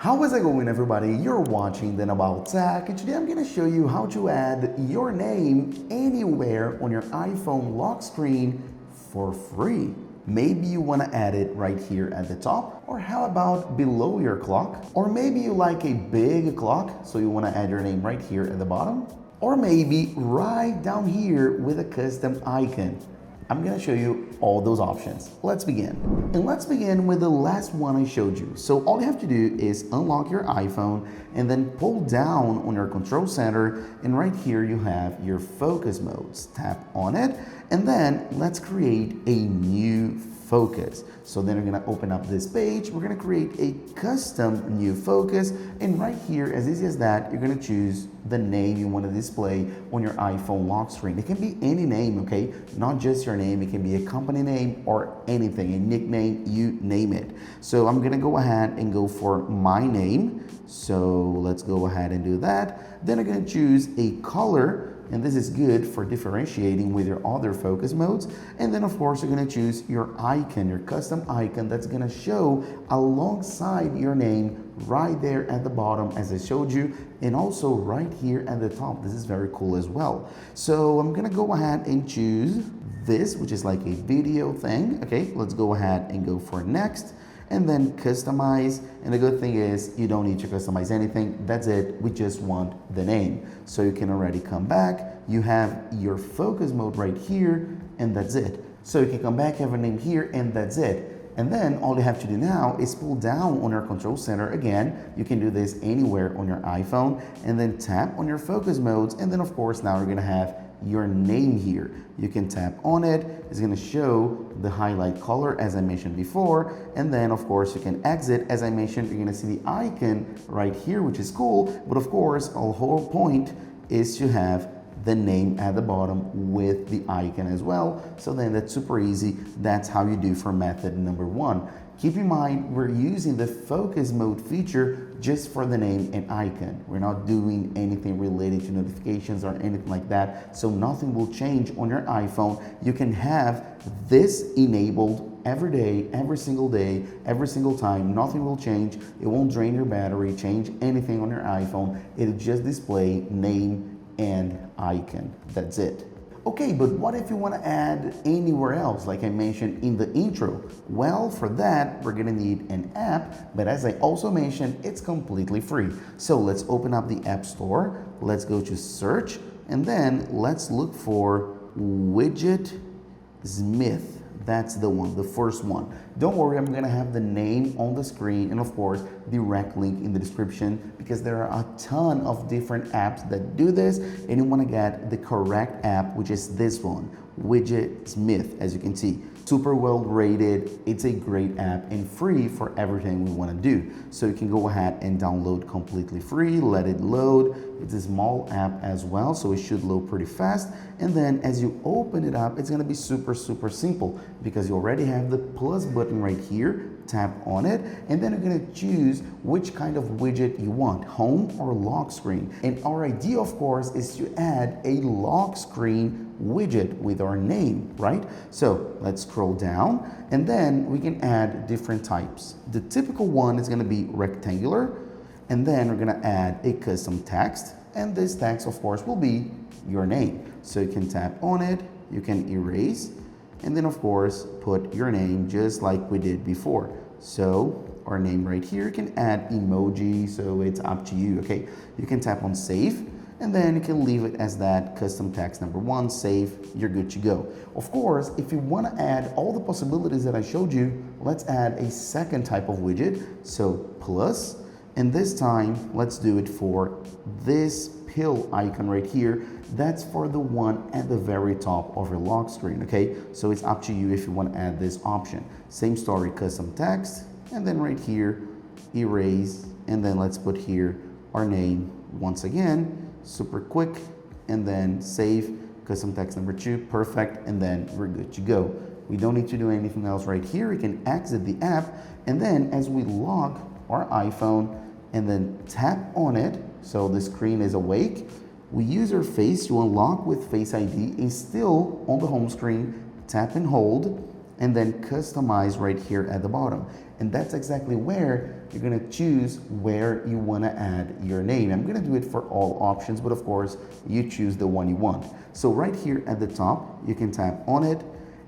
How is it going, everybody? You're watching Then About Tech, and today I'm going to show you how to add your name anywhere on your iPhone lock screen for free. Maybe you want to add it right here at the top, or how about below your clock? Or maybe you like a big clock, so you want to add your name right here at the bottom, or maybe right down here with a custom icon. I'm going to show you all those options. Let's begin. And let's begin with the last one I showed you. So all you have to do is unlock your iPhone and then pull down on your control center, and right here you have your focus modes. Tap on it, and then let's create a new focus. So then we're going to open up this page. We're going to create a custom new focus, and right here, as easy as that, you're going to choose the name you want to display on your iPhone lock screen. It can be any name, okay? Not just your name. It can be a company name or anything, a nickname, you name it. So I'm going to go ahead and go for my name. So let's go ahead and do that. Then I'm going to choose a color, and this is good for differentiating with your other focus modes. And then of course, you're going to choose your icon, your custom icon that's going to show alongside your name right there at the bottom as I showed you, and also right here at the top. This is very cool as well. So I'm going to go ahead and choose this, which is like a video thing. Okay, let's go ahead and go for next. And then customize, and the good thing is you don't need to customize anything. That's it, we just want the name. So you can already come back, you have your focus mode right here, and that's it. So you can come back, have a name here, and that's it. And then all you have to do now is pull down on your control center. Again, you can do this anywhere on your iPhone, and then tap on your focus modes, and then of course now you're gonna have your name here. You can tap on it, it's going to show the highlight color as I mentioned before, and then of course you can exit. As I mentioned, you're going to see the icon right here, which is cool, but of course our whole point is to have the name at the bottom with the icon as well. So then that's super easy. That's how you do for method number one. Keep in mind, we're using the focus mode feature just for the name and icon. We're not doing anything related to notifications or anything like that. So nothing will change on your iPhone. You can have this enabled every day, every single time. Nothing will change. It won't drain your battery, change anything on your iPhone. It'll just display name and icon. That's it. Okay, but what if you want to add anywhere else, like I mentioned in the intro? Well, for that, we're going to need an app, but as I also mentioned, it's completely free. So let's open up the App Store, let's go to search, and then let's look for Widgets. That's the one, the first one. Don't worry, I'm gonna have the name on the screen and of course, direct link in the description, because there are a ton of different apps that do this, and you wanna get the correct app, which is this one, Widgets, as you can see. Super well rated, it's a great app and free for everything we wanna do. So you can go ahead and download completely free, let it load. It's a small app as well, so it should load pretty fast. And then as you open it up, it's gonna be super simple, because you already have the plus button right here. Tap on it, and then you're gonna choose which kind of widget you want, home or lock screen. And our idea, of course, is to add a lock screen widget with our name, right? So let's scroll down, and then we can add different types. The typical one is gonna be rectangular, and then we're gonna add a custom text, and this text, of course, will be your name. So you can tap on it, you can erase, and then of course put your name just like we did before. So our name right here, you can add emoji, so it's up to you, okay? You can tap on save, and then you can leave it as that custom text number one, save, you're good to go. Of course, if you want to add all the possibilities that I showed you, let's add a second type of widget, so plus, and this time let's do it for this pill icon right here. That's for the one at the very top of your lock screen, okay? So it's up to you if you want to add this option. Same story, custom text, and then right here, erase, and then let's put here our name once again, super quick, and then save, custom text number two, perfect, and then we're good to go. We don't need to do anything else right here. We can exit the app, and then as we lock our iPhone and then tap on it, so the screen is awake, we use our face to unlock with Face ID, and still on the home screen, tap and hold, and then customize right here at the bottom. And that's exactly where you're gonna choose where you wanna add your name. I'm gonna do it for all options, but of course, you choose the one you want. So right here at the top, you can tap on it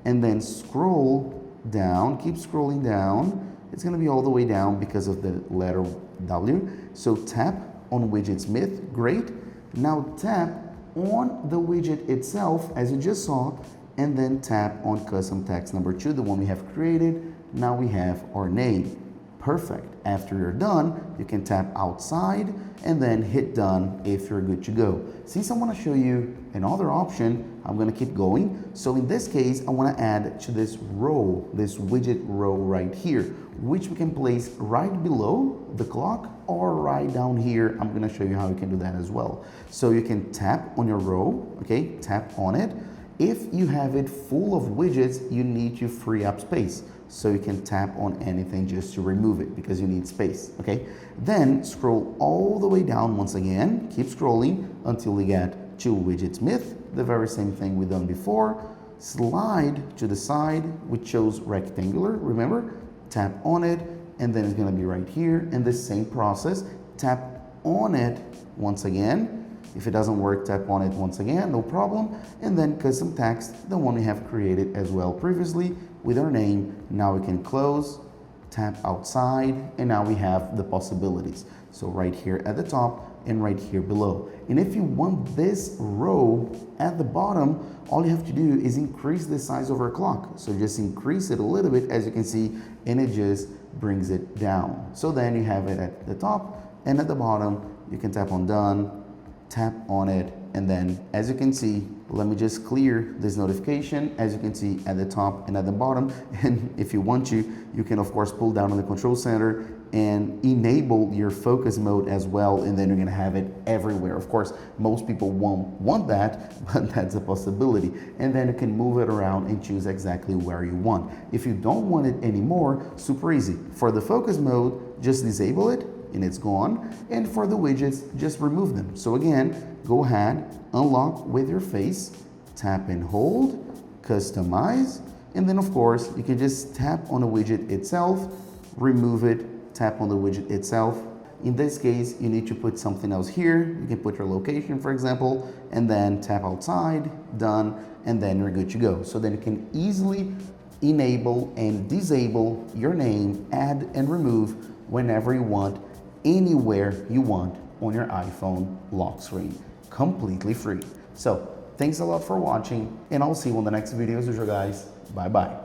and then scroll down, keep scrolling down. It's gonna be all the way down because of the letter W. So tap on Widgets Myth, great. Now tap on the widget itself, as you just saw, and then tap on custom text number 2, the one we have created. Now we have our name. Perfect. After you're done, you can tap outside and then hit done if you're good to go. Since I want to show you another option, I'm going to keep going. So in this case, I want to add to this row, this widget row right here, which we can place right below the clock or right down here. I'm going to show you how you can do that as well. So you can tap on your row, okay, tap on it. If you have it full of widgets, you need to free up space. So you can tap on anything just to remove it because you need space, okay? Then scroll all the way down once again, keep scrolling until you get to Widgets Myth, the very same thing we've done before. Slide to the side, which shows rectangular, remember? Tap on it, and then it's gonna be right here. And the same process, tap on it once again. If it doesn't work, tap on it once again, no problem. And then custom text, the one we have created as well previously with our name. Now we can close, tap outside, and now we have the possibilities. So right here at the top and right here below. And if you want this row at the bottom, all you have to do is increase the size of our clock. So just increase it a little bit, as you can see, and it just brings it down. So then you have it at the top and at the bottom. You can tap on done, tap on it, and then as you can see, let me just clear this notification, as you can see at the top and at the bottom. And if you want to, you can of course pull down on the control center and enable your focus mode as well, and then you're gonna have it everywhere. Of course, most people won't want that, but that's a possibility. And then you can move it around and choose exactly where you want. If you don't want it anymore, super easy. For the focus mode, just disable it, and it's gone. And for the widgets, just remove them. So again, go ahead, unlock with your face, tap and hold, customize, and then of course, you can just tap on the widget itself, remove it, tap on the widget itself. In this case, you need to put something else here. You can put your location, for example, and then tap outside, done, and then you're good to go. So then you can easily enable and disable your name, add and remove whenever you want, anywhere you want on your iPhone lock screen, completely free. So thanks a lot for watching, and I'll see you on the next videos with you guys. Bye bye.